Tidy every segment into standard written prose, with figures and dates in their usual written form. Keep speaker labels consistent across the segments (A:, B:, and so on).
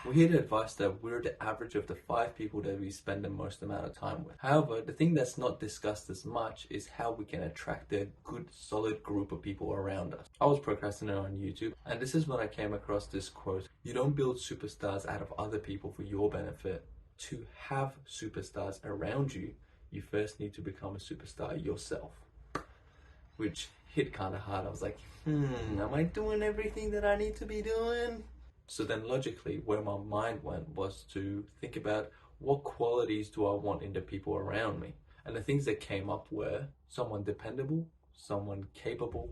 A: We hear the advice that we're the average of the 5 people that we spend the most amount of time with. However, the thing that's not discussed as much is how we can attract a good, solid group of people around us. I was procrastinating on YouTube, and this is when I came across this quote: "You don't build superstars out of other people for your benefit. To have superstars around you, you first need to become a superstar yourself." Which hit kind of hard. I was like, am I doing everything that I need to be doing? So then logically, where my mind went was to think about what qualities do I want in the people around me? And the things that came up were someone dependable, someone capable,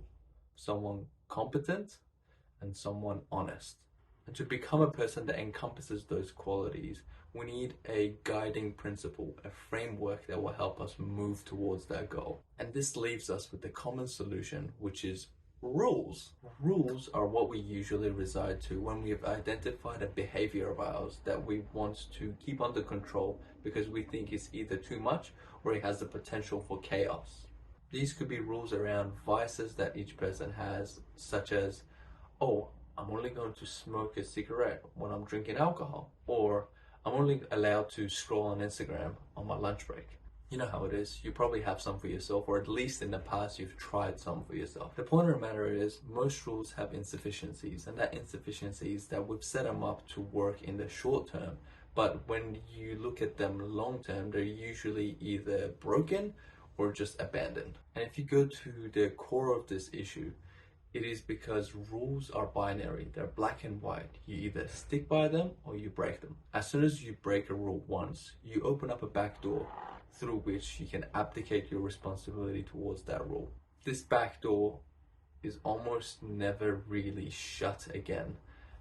A: someone competent, and someone honest. And to become a person that encompasses those qualities, we need a guiding principle, a framework that will help us move towards that goal. And this leaves us with the common solution, which is rules. Rules are what we usually reside to when we have identified a behavior of ours that we want to keep under control because we think it's either too much or it has the potential for chaos. These could be rules around vices that each person has, such as, oh, I'm only going to smoke a cigarette when I'm drinking alcohol, or I'm only allowed to scroll on Instagram on my lunch break. You know how it is. You probably have some for yourself, or at least in the past you've tried some for yourself. The point of the matter is most rules have insufficiencies, and that insufficiency is that we've set them up to work in the short term, but when you look at them long term, they're usually either broken or just abandoned. And if you go to the core of this issue, it is because rules are binary. They're black and white. You either stick by them or you break them. As soon as you break a rule once, you open up a back door through which you can abdicate your responsibility towards that rule. This back door is almost never really shut again,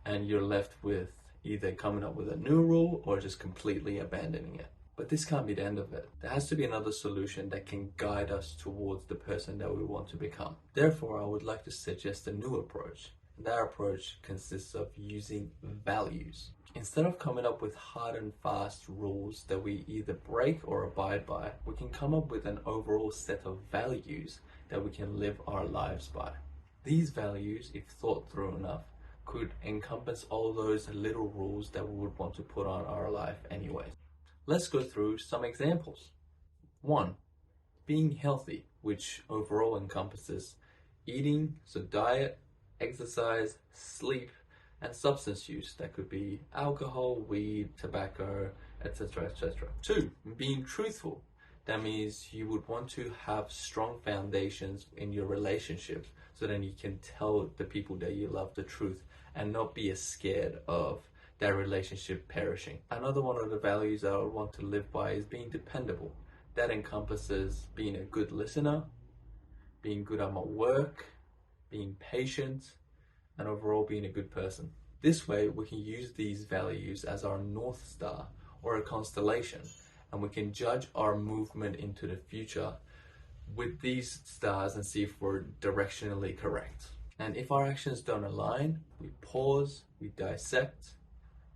A: and you're left with either coming up with a new rule or just completely abandoning it. But this can't be the end of it. There has to be another solution that can guide us towards the person that we want to become. Therefore, I would like to suggest a new approach. That approach consists of using values. Instead of coming up with hard and fast rules that we either break or abide by, we can come up with an overall set of values that we can live our lives by. These values, if thought through enough, could encompass all those little rules that we would want to put on our life anyway. Let's go through some examples. 1. Being healthy, which overall encompasses eating, so diet, exercise, sleep, and substance use. That could be alcohol, weed, tobacco, etc., etc. 2. Being truthful. That means you would want to have strong foundations in your relationships so then you can tell the people that you love the truth and not be as scared of that relationship perishing. Another one of the values that I would want to live by is being dependable. That encompasses being a good listener, being good at my work, being patient, and overall being a good person. This way, we can use these values as our North Star or a constellation, and we can judge our movement into the future with these stars and see if we're directionally correct. And if our actions don't align, we pause, we dissect,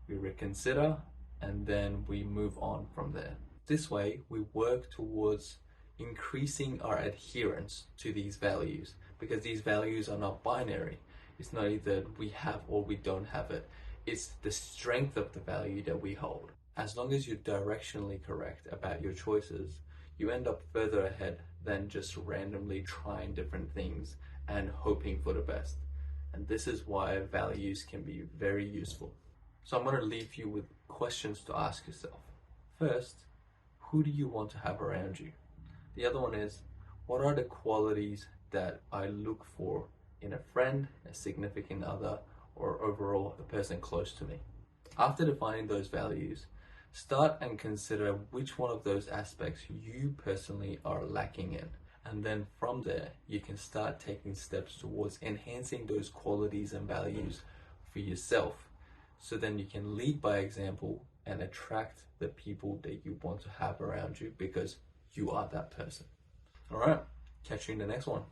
A: we reconsider, and then we move on from there. This way, we work towards increasing our adherence to these values, because these values are not binary. It's not either we have or we don't have it. It's the strength of the value that we hold. As long as you're directionally correct about your choices, you end up further ahead than just randomly trying different things and hoping for the best. And this is why values can be very useful. So I'm going to leave you with questions to ask yourself. First, who do you want to have around you? The other one is, what are the qualities that I look for in a friend, a significant other, or overall a person close to me? After defining those values, start and consider which one of those aspects you personally are lacking in. And then from there, you can start taking steps towards enhancing those qualities and values for yourself. So then you can lead by example and attract the people that you want to have around you because you are that person. All right, catch you in the next one.